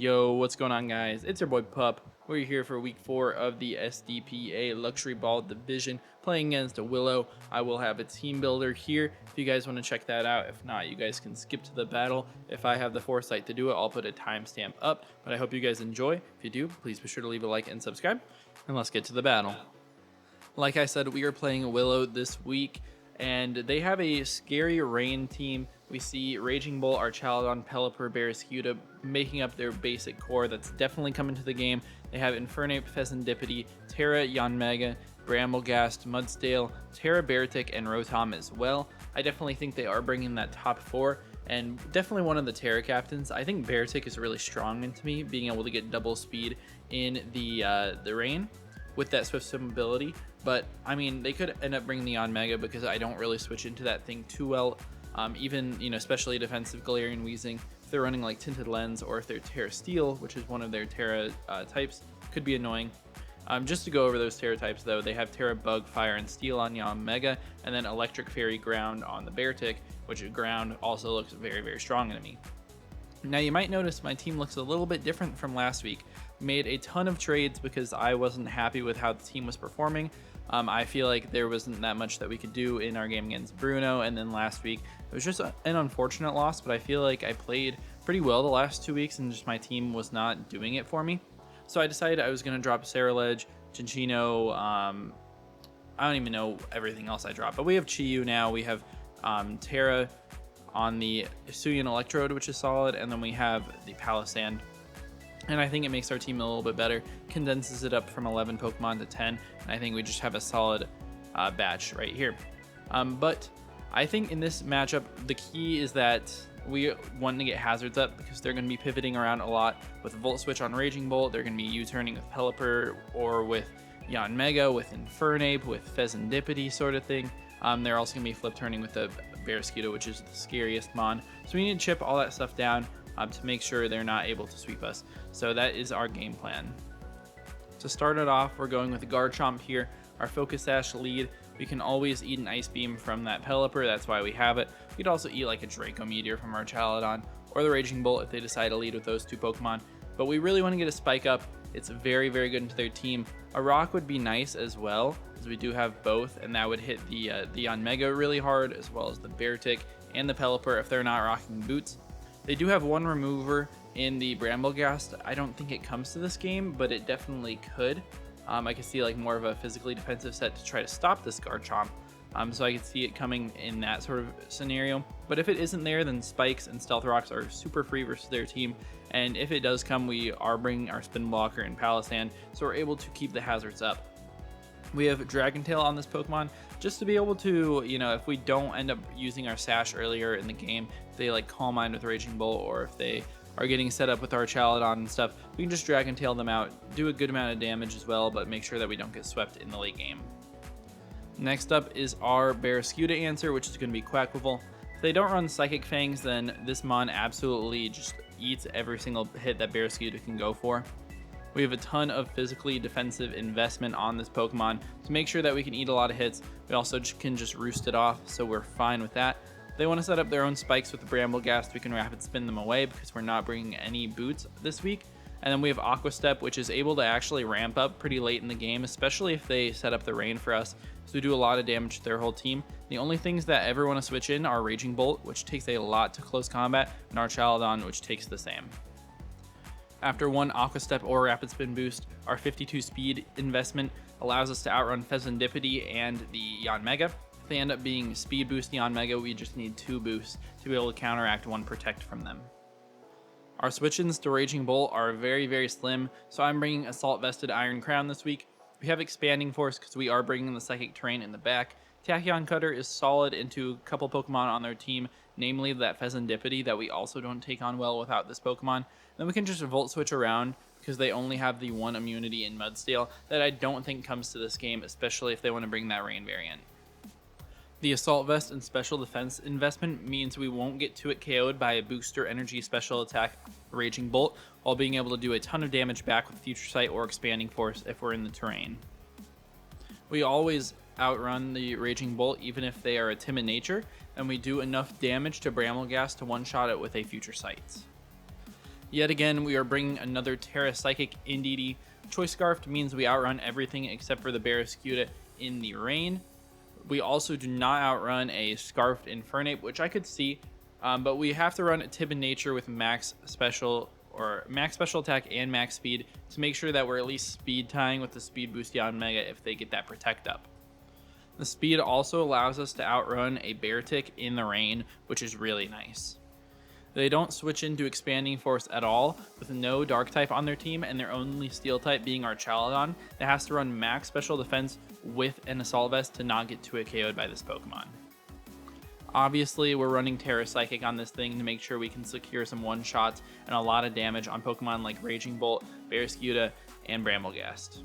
Yo, what's going on, guys? It's your boy Pup. We're here for week 4 of the SDPA Luxury Ball Division, playing against a Willow. I will have a team builder here if you guys want to check that out. If not, you guys can skip to the battle. If I have the foresight to do it, I'll put a timestamp up. But I hope you guys enjoy. If you do, please be sure to leave a like and subscribe. And let's get to the battle. Like I said, we are playing a Willow this week, and they have a scary rain team. We see Raging Bull, Archaladon, Pelipper, Barraskewda making up their basic core. That's definitely coming to the game. They have Infernape, Pheasantipity, Terra, Yanmega, Bramblegast, Mudsdale, Terra, Beartic, and Rotom as well. I definitely think they are bringing that top 4, and definitely one of the Terra captains. I think Beartic is really strong into me, being able to get double speed in the rain with that swift swim ability. But I mean, they could end up bringing the Yanmega because I don't really switch into that thing too well. Even, especially defensive Galarian Weezing, if they're running like Tinted Lens, or if they're Terra Steel, which is one of their Terra types, could be annoying. Just to go over those Terra types though, they have Terra Bug, Fire, and Steel on Yanmega, and then Electric, Fairy, Ground on the Beartic, which Ground also looks very, very strong to me. Now you might notice my team looks a little bit different from last week. Made a ton of trades because I wasn't happy with how the team was performing. I feel like there wasn't that much that we could do in our game against Bruno, and then last week it was just an unfortunate loss, but I feel like I played pretty well the last 2 weeks and just my team was not doing it for me. So I decided I was going to drop Ceruledge, Cinccino, I don't even know everything else I dropped, but we have Chi-Yu now, we have Terra on the Hisuian Electrode, which is solid, and then we have the Palisand. And I think it makes our team a little bit better, condenses it up from 11 Pokemon to 10, and I think we just have a solid batch right here. But I think in this matchup, the key is that we want to get hazards up because they're going to be pivoting around a lot with Volt Switch on Raging Bolt. They're going to be U-turning with Pelipper or with Yanmega, with Infernape, with Pheasantipity sort of thing. They're also going to be flip turning with the Barraskewda, which is the scariest mon. So we need to chip all that stuff down to make sure they're not able to sweep us. So that is our game plan. To start it off, we're going with the Garchomp here, our Focus Sash lead. We can always eat an Ice Beam from that Pelipper, that's why we have it. We could also eat like a Draco Meteor from our Archaladon, or the Raging Bolt if they decide to lead with those 2 Pokemon. But we really want to get a Spike Up. It's very, very good into their team. A Rock would be nice as well, as we do have both, and that would hit the Yanmega really hard, as well as the Beartic and the Pelipper if they're not rocking boots. They do have one remover in the Bramblegast. I don't think it comes to this game, but it definitely could. I could see like more of a physically defensive set to try to stop this Garchomp. So I could see it coming in that sort of scenario. But if it isn't there, then Spikes and Stealth Rocks are super free versus their team. And if it does come, we are bringing our Spin Blocker and Palisand, so we're able to keep the hazards up. We have Dragon Tail on this Pokemon just to be able to, if we don't end up using our Sash earlier in the game, if they like Calm Mind with Raging Bull, or if they are getting set up with our Archaladon and stuff, we can just Dragon Tail them out, do a good amount of damage as well, but make sure that we don't get swept in the late game. Next up is our Barraskewda answer, which is going to be Quackleval. If they don't run Psychic Fangs, then this mon absolutely just eats every single hit that Barraskewda can go for. We have a ton of physically defensive investment on this Pokemon to make sure that we can eat a lot of hits. We also can just roost it off, so we're fine with that. If they want to set up their own spikes with the Bramblegast, we can Rapid Spin them away because we're not bringing any boots this week. And then we have Aqua Step, which is able to actually ramp up pretty late in the game, especially if they set up the rain for us. So we do a lot of damage to their whole team. The only things that ever want to switch in are Raging Bolt, which takes a lot to close combat, and Archaladon, which takes the same. After one Aqua Step or Rapid Spin boost, our 52 speed investment allows us to outrun Pheasantipity and the Yanmega. If they end up being speed boost Yanmega, we just need 2 boosts to be able to counteract 1 protect from them. Our switch-ins to Raging Bull are very, very slim, so I'm bringing Assault Vested Iron Crown this week. We have Expanding Force because we are bringing the Psychic Terrain in the back. Tachyon Cutter is solid into a couple Pokemon on their team, namely that Pheasantipity that we also don't take on well without this Pokemon. Then we can just Volt Switch around because they only have the 1 immunity in Mudsdale that I don't think comes to this game, especially if they want to bring that Rain variant. The Assault Vest and Special Defense investment means we won't get to it KO'd by a Booster Energy Special Attack Raging Bolt, while being able to do a ton of damage back with Future Sight or Expanding Force if we're in the terrain. We always outrun the Raging Bolt even if they are a timid nature, and we do enough damage to Bramblegast to one-shot it with a Future Sight. Yet again, we are bringing another Terra Psychic Indeedee. Choice Scarfed means we outrun everything except for the Barraskewda in the rain. We also do not outrun a Scarfed Infernape, which I could see, but we have to run a Timid Nature with max special attack and max speed to make sure that we're at least speed tying with the speed boost Yanmega if they get that protect up. The speed also allows us to outrun a Beartic in the rain, which is really nice. They don't switch into Expanding Force at all, with no Dark type on their team and their only Steel type being our Chaladon that has to run max special defense with an Assault Vest to not get 2-hit KO'd by this Pokemon. Obviously, we're running Terra Psychic on this thing to make sure we can secure some one-shots and a lot of damage on Pokemon like Raging Bolt, Barraskewda, and Brambleghast.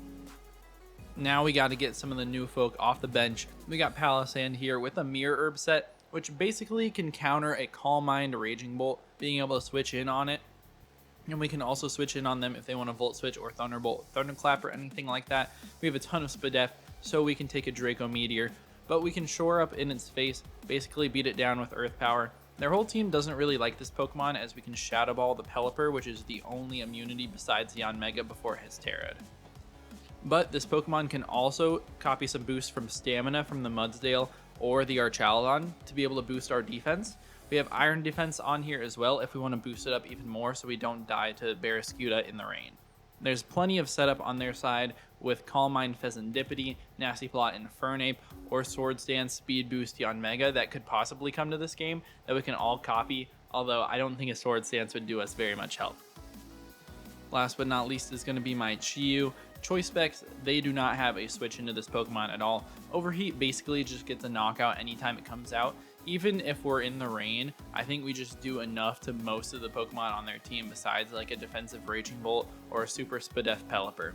Now we got to get some of the new folk off the bench. We got Palossand here with a Mirror Herb set, which basically can counter a Calm Mind Raging Bolt, being able to switch in on it. And we can also switch in on them if they want to Volt Switch or Thunderbolt, Thunderclap, or anything like that. We have a ton of SPDF, so we can take a Draco Meteor, but we can shore up in its face, basically beat it down with Earth Power. Their whole team doesn't really like this Pokemon, as we can Shadow Ball the Pelipper, which is the only immunity besides Yanmega before his Terrad. But this Pokemon can also copy some boosts from Stamina from the Mudsdale or the Archaludon to be able to boost our defense. We have Iron Defense on here as well if we want to boost it up even more so we don't die to Barraskewda in the rain. There's plenty of setup on their side with Calm Mind Pheasantipede, Nasty Plot Infernape, or Swords Dance Speed Boost Yanmega that could possibly come to this game that we can all copy, although I don't think a Swords Dance would do us very much help. Last but not least is going to be my Chi-Yu. Choice specs, they do not have a switch into this Pokemon at all. Overheat basically just gets a knockout anytime it comes out. Even if we're in the rain, I think we just do enough to most of the Pokemon on their team besides like a defensive Raging Bolt or a super SPDF Pelipper.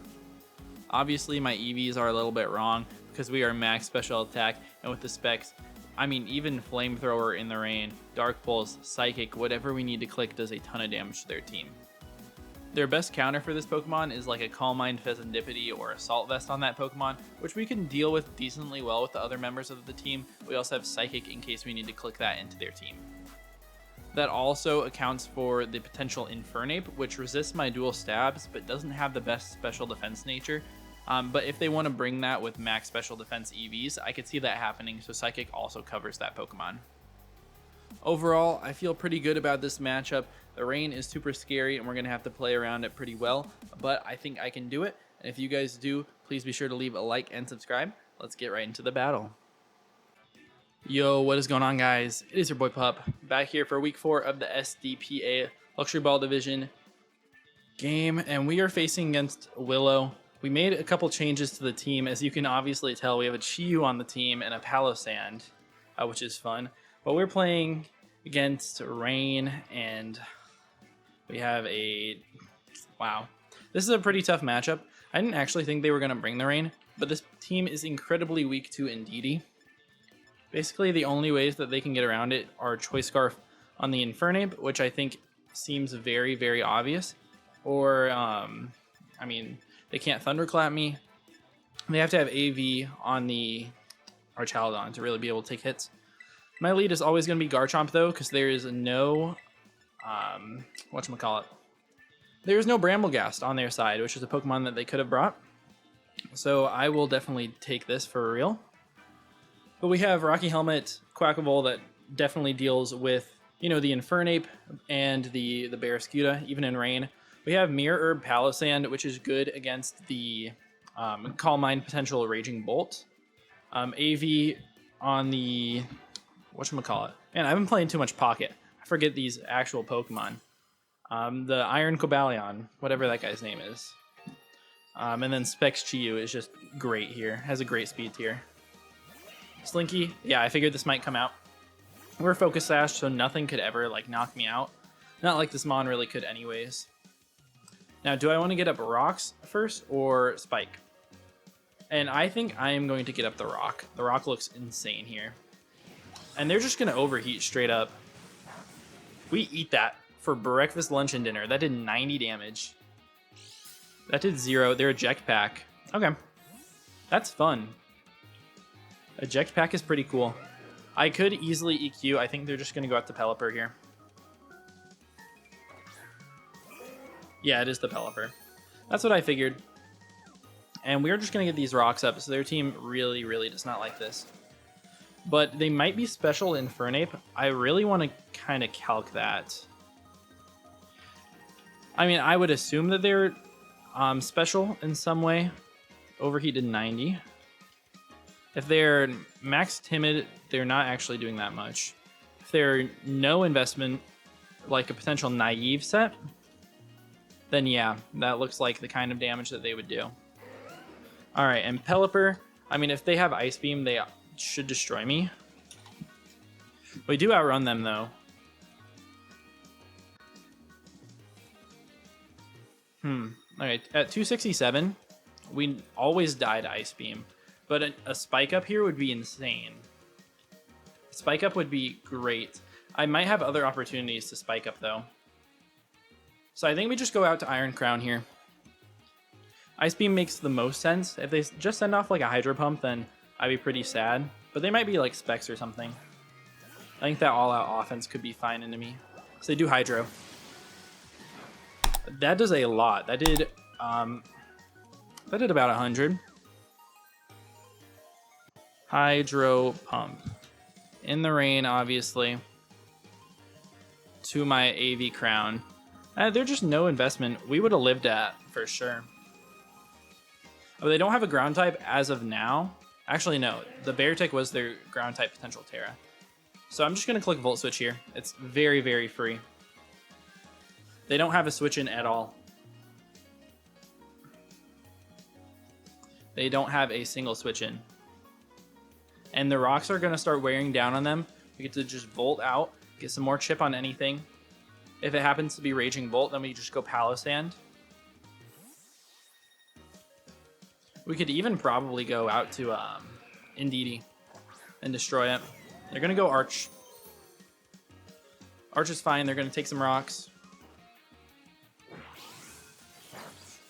Obviously my EVs are a little bit wrong because we are max special attack, and with the specs, I mean even Flamethrower in the rain, Dark Pulse, Psychic, whatever we need to click does a ton of damage to their team. Their best counter for this Pokemon is like a Calm Mind Pheasantipede or Assault Vest on that Pokemon, which we can deal with decently well with the other members of the team. We also have Psychic in case we need to click that into their team. That also accounts for the potential Infernape, which resists my dual stabs but doesn't have the best special defense nature. But if they want to bring that with max special defense EVs, I could see that happening, so Psychic also covers that Pokemon. Overall, I feel pretty good about this matchup. The rain is super scary and we're going to have to play around it pretty well, but I think I can do it. And if you guys do, please be sure to leave a like and subscribe. Let's get right into the battle. Yo, what is going on, guys? It is your boy Pup, back here for week 4 of the SDPA Luxury Ball Division game, and we are facing against Willow. We made a couple changes to the team. As you can obviously tell, we have a Chi-Yu on the team and a Palossand, which is fun. But we're playing against Rain, and we have a... Wow. This is a pretty tough matchup. I didn't actually think they were going to bring the Rain, but this team is incredibly weak to Indeedee. Basically, the only ways that they can get around it are Choice Scarf on the Infernape, which I think seems very, very obvious. Or, I mean, they can't Thunderclap me. They have to have AV on the Archaludon to really be able to take hits. My lead is always going to be Garchomp, though, because there is no, whatchamacallit. There is no Brambleghast on their side, which is a Pokemon that they could have brought. So I will definitely take this for real. But we have Rocky Helmet, Quackable that definitely deals with, you know, the Infernape and the Barraskewda, even in rain. We have Mirror Herb Palossand, which is good against the Calm Mind potential Raging Bolt. AV on the... whatchamacallit. Man, I've been playing too much Pocket. I forget these actual Pokemon. The Iron Cobalion, whatever that guy's name is. And then Specs Chi-Yu is just great here. Has a great speed tier. Slinky, yeah, I figured this might come out. We're Focus Sash, so nothing could ever like knock me out. Not like this Mon really could anyways. Now, do I want to get up Rocks first or Spike? And I think I am going to get up the Rock. The Rock looks insane here. And they're just going to overheat straight up. We eat that for breakfast, lunch, and dinner. That did 90 damage. That did 0. They're Eject Pack. Okay. That's fun. Eject Pack is pretty cool. I could easily EQ. I think they're just going to go out to Pelipper here. Yeah, it is the Pelipper. That's what I figured. And we're just going to get these rocks up, so their team really, really does not like this. But they might be special Infernape. I really want to kind of calc that. I mean, I would assume that they're special in some way. Overheated 90. If they're max timid, they're not actually doing that much. If they're no investment, like a potential naive set, then yeah, that looks like the kind of damage that they would do. All right, and Pelipper, I mean, if they have Ice Beam, they should destroy me. We do outrun them, though. Okay, at 267, we always die to Ice Beam. But a Spike Up here would be insane. Spike Up would be great. I might have other opportunities to Spike Up, though. So I think we just go out to Iron Crown here. Ice Beam makes the most sense. If they just send off like a Hydro Pump, then I'd be pretty sad. But they might be like Specs or something. I think that all-out offense could be fine into me. So they do Hydro. That does a lot. That did about 100. Hydro Pump. In the rain, obviously. To my AV Crown. They're just no investment. We would have lived at, for sure. Oh, they don't have a ground type as of now. Actually, no. The Beartic was their ground type potential Terra. So I'm just going to click Volt Switch here. It's very, very free. They don't have a switch in at all. They don't have a single switch in. And the rocks are going to start wearing down on them. We get to just Volt out, get some more chip on anything. If it happens to be Raging Bolt, then we just go Palossand. We could even probably go out to Indeedee and destroy it. They're going to go Arch. Arch is fine. They're going to take some rocks.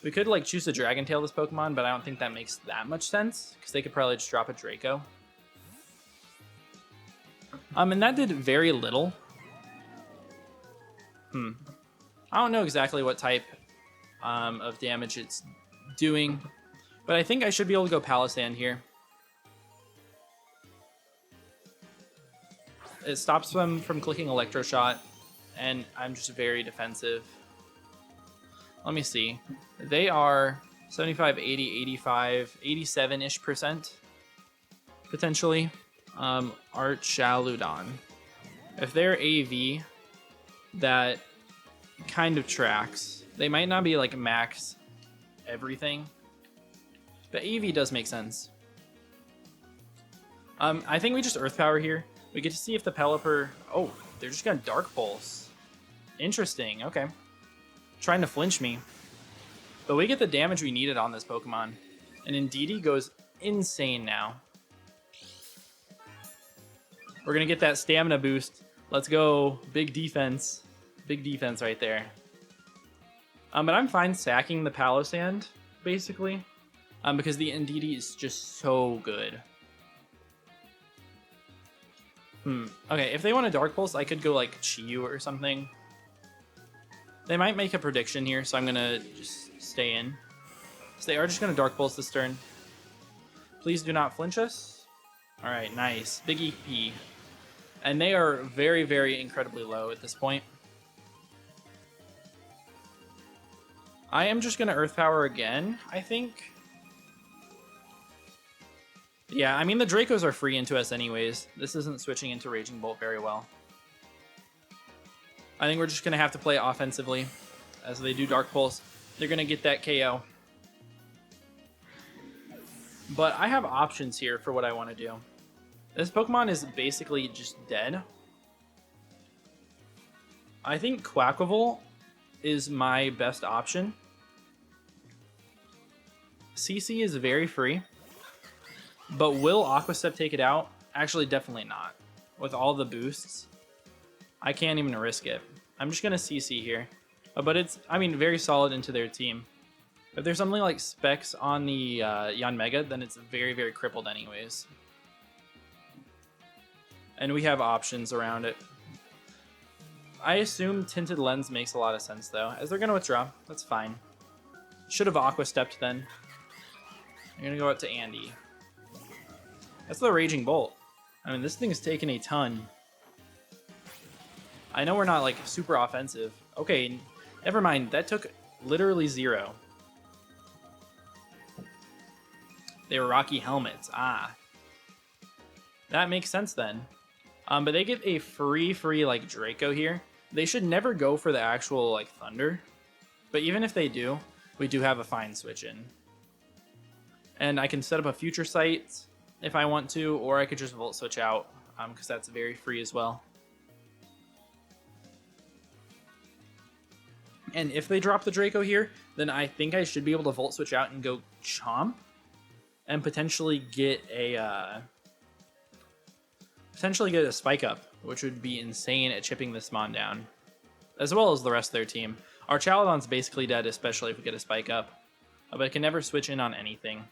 We could like choose to Dragon Tail this Pokemon, but I don't think that makes that much sense because they could probably just drop a Draco. And that did very little. I don't know exactly what type of damage it's doing, but I think I should be able to go Palossand here. It stops them from clicking Electro Shot, and I'm just very defensive. Let me see. They are 75, 80, 85, 87-ish percent, potentially. Archaludon. If they're AV, that kind of tracks. They might not be like max everything, but AV does make sense. I think we just Earth Power here. We get to see if the Pelipper... Oh, they're just going to Dark Pulse. Interesting, okay. Trying to flinch me. But we get the damage we needed on this Pokemon. And Indeedee goes insane now. We're going to get that stamina boost. Let's go. Big defense. Big defense right there. But I'm fine sacking the Palossand, basically. Because the Indeedee is just so good. Okay, if they want a Dark Pulse, I could go like Chi-Yu or something. They might make a prediction here, so I'm going to just stay in. So they are just going to Dark Pulse this turn. Please do not flinch us. Alright, nice. Big EP. And they are very, very incredibly low at this point. I am just going to Earth Power again, I think. Yeah, I mean, the Dracos are free into us anyways. This isn't switching into Raging Bolt very well. I think we're just going to have to play offensively. As they do Dark Pulse, they're going to get that KO. But I have options here for what I want to do. This Pokemon is basically just dead. I think Quaquaval is my best option. CC is very free. But will Aqua Step take it out? Actually, definitely not. With all the boosts, I can't even risk it. I'm just going to CC here. But it's, I mean, very solid into their team. If there's something like Specs on the Yanmega, then it's very, very crippled anyways. And we have options around it. I assume Tinted Lens makes a lot of sense, though, as they're going to withdraw. That's fine. Should have Aqua Stepped then. I'm going to go out to Andy. That's the Raging Bolt. I mean, this thing is taking a ton. I know we're not, like, super offensive. Okay, never mind. That took literally 0. They were Rocky Helmets. Ah. That makes sense then. But they get a free, like, Draco here. They should never go for the actual, like, Thunder. But even if they do, we do have a fine switch in. And I can set up a Future Sight if I want to, or I could just Volt Switch out, because that's very free as well. And if they drop the Draco here, then I think I should be able to Volt Switch out and go Chomp. And potentially get a Spike Up, which would be insane at chipping this Mon down, as well as the rest of their team. Our Chaladon's basically dead, especially if we get a Spike Up, but it can never switch in on anything.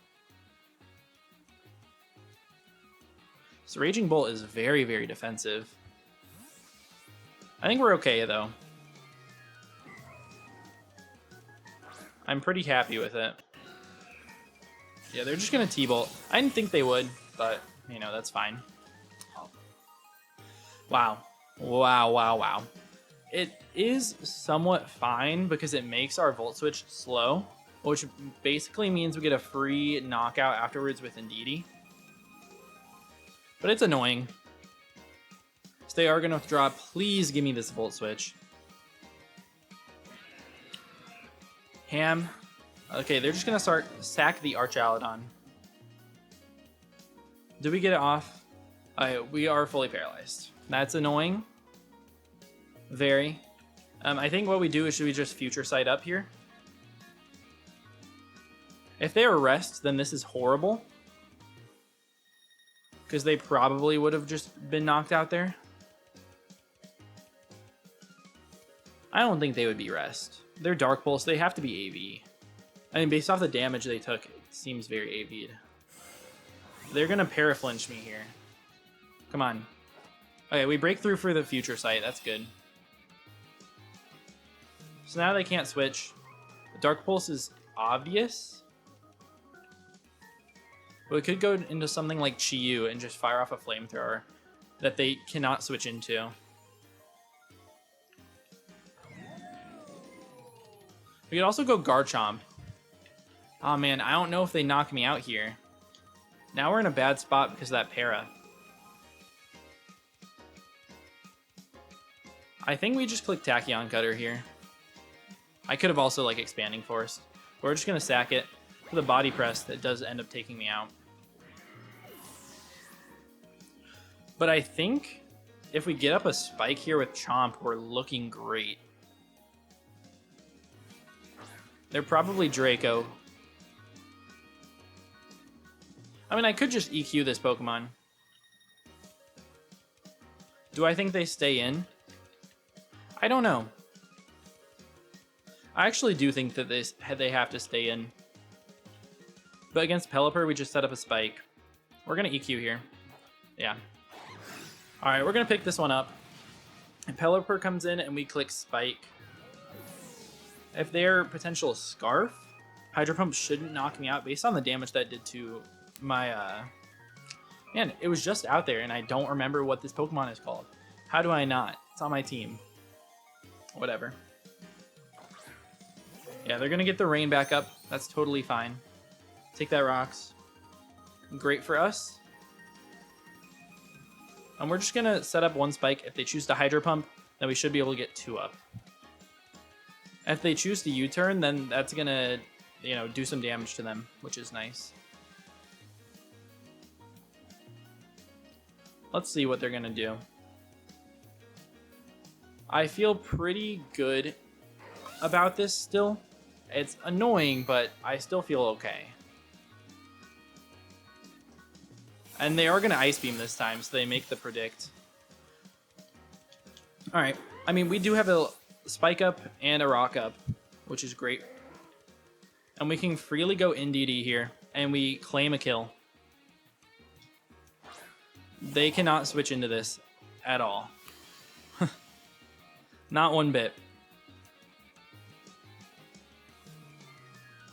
So Raging Bolt is very, very defensive. I think we're okay, though. I'm pretty happy with it. Yeah, they're just going to T-Bolt. I didn't think they would, but, you know, that's fine. Wow. Wow. It is somewhat fine because it makes our Volt Switch slow, which basically means we get a free knockout afterwards with Indeedee. But it's annoying. So they are going to withdraw. Please give me this Volt Switch. Ham. Okay, they're just going to sack the Archaladon. Do we get it off? We are fully paralyzed. That's annoying. Very. I think what we do is, should we just Future Sight up here? If they arrest, then this is horrible. Because they probably would have just been knocked out there. I don't think they would be rest. They're Dark Pulse. They have to be AV. I mean, based off the damage they took, it seems very AV'd. They're going to Paraflinch me here. Come on. Okay, we break through for the Future Sight. That's good. So now they can't switch. Dark Pulse is obvious. But we could go into something like Chi-Yu and just fire off a Flamethrower that they cannot switch into. We could also go Garchomp. Oh man, I don't know if they knock me out here. Now we're in a bad spot because of that Para. I think we just click Tachyon Cutter here. I could have also like Expanding Force. We're just going to sack it for the Body Press that does end up taking me out. But I think if we get up a Spike here with Chomp, we're looking great. They're probably Draco. I mean, I could just EQ this Pokemon. Do I think they stay in? I don't know. I actually do think that they have to stay in. But against Pelipper, we just set up a Spike. We're going to EQ here. Yeah. Alright, we're going to pick this one up. And Pelipper comes in and we click Spike. If they're potential Scarf, Hydro Pump shouldn't knock me out based on the damage that did to my... Man, it was just out there and I don't remember what this Pokemon is called. How do I not? It's on my team. Whatever. Yeah, they're going to get the Rain back up. That's totally fine. Take that Rocks. Great for us. And we're just going to set up one Spike. If they choose to Hydro Pump, then we should be able to get 2 up. If they choose to U-turn, then that's going to, you know, do some damage to them, which is nice. Let's see what they're going to do. I feel pretty good about this still. It's annoying, but I still feel okay. And they are going to Ice Beam this time, so they make the predict. Alright. I mean, we do have a Spike Up and a Rock Up, which is great. And we can freely go Indeedee here, and we claim a kill. They cannot switch into this at all. Not one bit.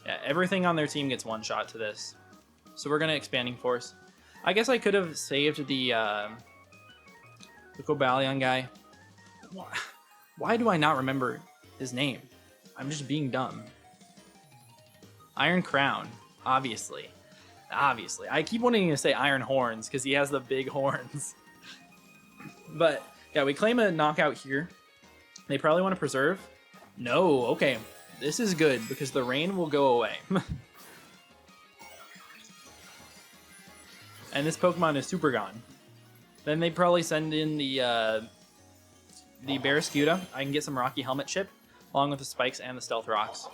Yeah, everything on their team gets one shot to this. So we're going to Expanding Force. I guess I could have saved the Cobalion guy. Why do I not remember his name? I'm just being dumb. Iron Crown, obviously. Obviously. I keep wanting to say Iron Horns because he has the big horns. But, yeah, we claim a knockout here. They probably want to preserve. No, okay. This is good because the rain will go away. And this Pokemon is super gone. Then they probably send in the Barraskewda. I can get some Rocky Helmet chip along with the Spikes and the Stealth Rocks.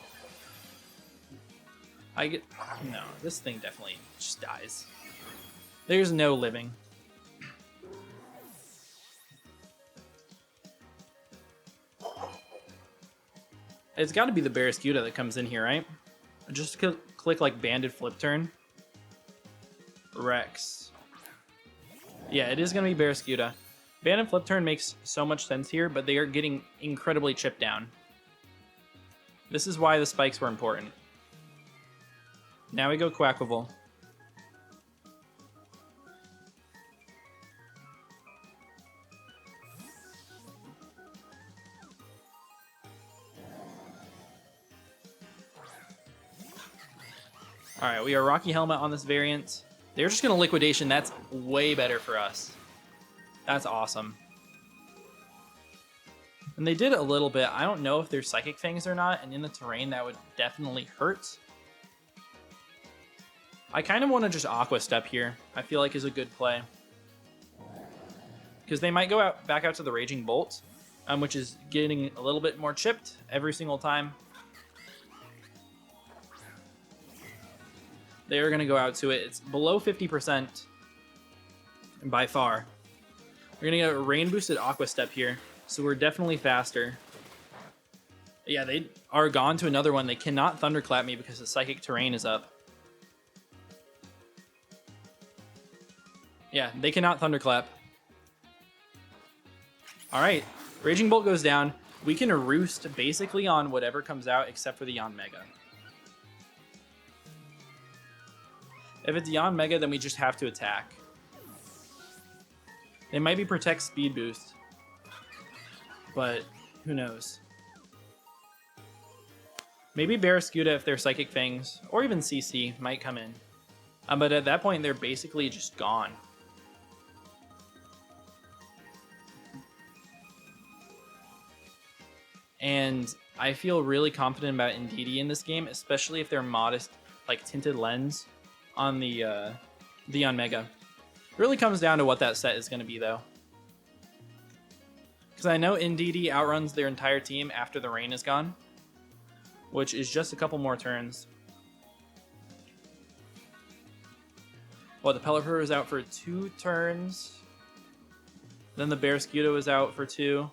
No, this thing definitely just dies. There's no living. It's got to be the Barraskewda that comes in here, right? Just click like Banded Flip Turn. Rex. Yeah, it is going to be Barraskewda. Banded Flip Turn makes so much sense here, but they are getting incredibly chipped down. This is why the Spikes were important. Now we go Quackable. Alright, we are Rocky Helmet on this variant. They're just going to Liquidation. That's way better for us. That's awesome. And they did a little bit. I don't know if they're Psychic Fangs or not, and in the terrain that would definitely hurt. I kind of want to just Aqua Step here. I feel like is a good play. Because they might go back out to the Raging Bolt, which is getting a little bit more chipped every single time. They're going to go out to it. It's below 50% by far. We're going to get a Rain Boosted Aqua Step here, so we're definitely faster. Yeah, they are gone to another one. They cannot Thunderclap me because the Psychic Terrain is up. Yeah, they cannot Thunderclap. Alright, Raging Bolt goes down. We can Roost basically on whatever comes out except for the Yanmega. If it's Yanmega, then we just have to attack. They might be Protect Speed Boost, but who knows. Maybe Barraskewda if they're Psychic Fangs, or even CC might come in. But at that point, they're basically just gone. And I feel really confident about Indeedee in this game, especially if they're modest, like Tinted Lens on the Yanmega. Really comes down to what that set is going to be, though. Because I know Indeedee outruns their entire team after the rain is gone, which is just a couple more turns. Well, the Pelipper is out for 2 turns. Then the Barraskewda was out for 2.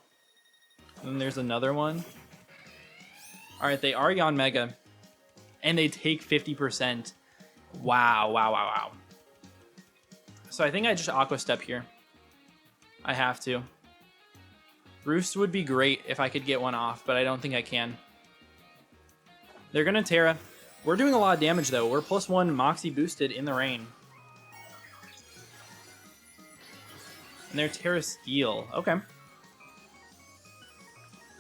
Then there's another one. Alright, they are Yanmega. And they take 50%. Wow, wow, wow, wow. So I think I just Aqua Step here. I have to. Roost would be great if I could get one off, but I don't think I can. They're going to Terra. We're doing a lot of damage, though. We're +1 Moxie boosted in the rain. And they're Terra Steel. Okay.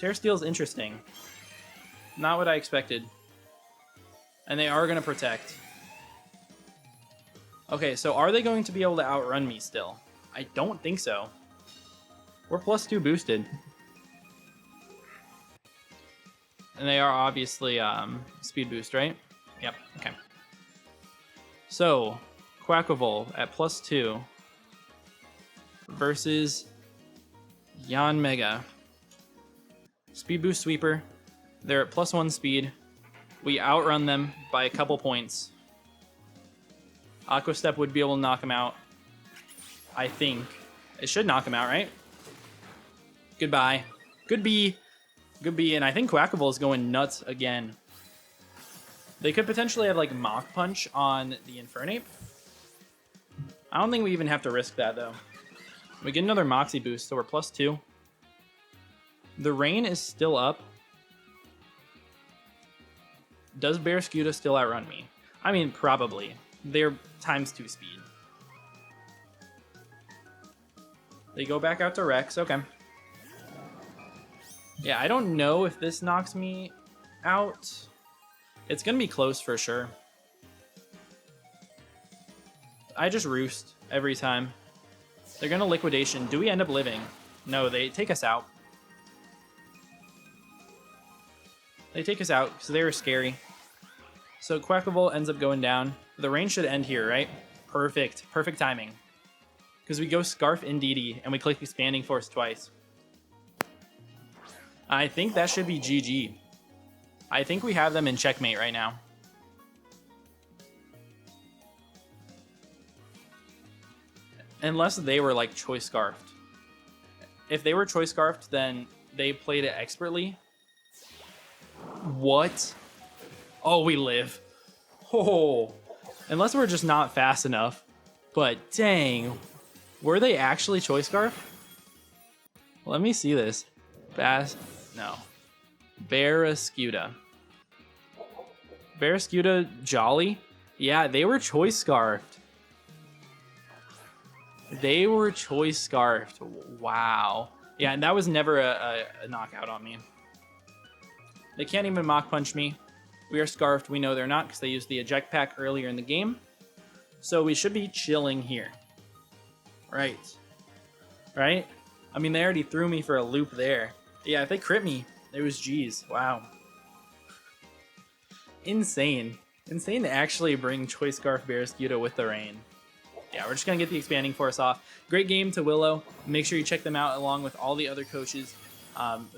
Terra Steel is interesting. Not what I expected. And they are going to Protect. Okay, so are they going to be able to outrun me still? I don't think so. We're +2 boosted. And they are obviously Speed Boost, right? Yep, okay. So, Quackable at +2 versus Yanmega. Speed Boost Sweeper. They're at +1 speed. We outrun them by a couple points. Aqua Step would be able to knock him out. I think. It should knock him out, right? Goodbye. Good B. Good B. And I think Quackable is going nuts again. They could potentially have like Mach Punch on the Infernape. I don't think we even have to risk that though. We get another Moxie boost, so we're +2. The rain is still up. Does Barraskewda still outrun me? I mean, probably. They're ×2 speed. They go back out to Rex. Okay. Yeah, I don't know if this knocks me out. It's going to be close for sure. I just roost every time. They're going to liquidation. Do we end up living? No, they take us out. They take us out because they were scary. So Quackable ends up going down. The rain should end here, right? Perfect. Perfect timing. Because we go Scarf Indeedee and we click Expanding Force twice. I think that should be GG. I think we have them in checkmate right now. Unless they were like Choice Scarfed. If they were Choice Scarfed, then they played it expertly. What? Oh, we live. Oh, unless we're just not fast enough. But dang, were they actually Choice Scarf? Let me see this. No. Barraskewda. Barraskewda Jolly? Yeah, they were Choice Scarfed. They were Choice Scarfed. Wow. Yeah, and that was never a knockout on me. They can't even Mach Punch me. We are Scarfed. We know they're not because they used the eject pack earlier in the game. So we should be chilling here. Right. Right? I mean, they already threw me for a loop there. Yeah, if they crit me, it was G's. Wow. Insane. Insane to actually bring Choice Scarf Barraskewda with the rain. Yeah, we're just going to get the Expanding Force off. Great game to Willow. Make sure you check them out along with all the other coaches.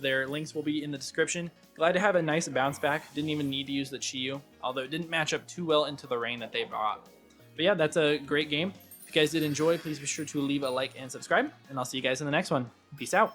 Their links will be in the description. Glad to have a nice bounce back. Didn't even need to use the Chiyu, although it didn't match up too well into the rain that they brought. But yeah, that's a great game. If you guys did enjoy, please be sure to leave a like and subscribe, and I'll see you guys in the next one. Peace out.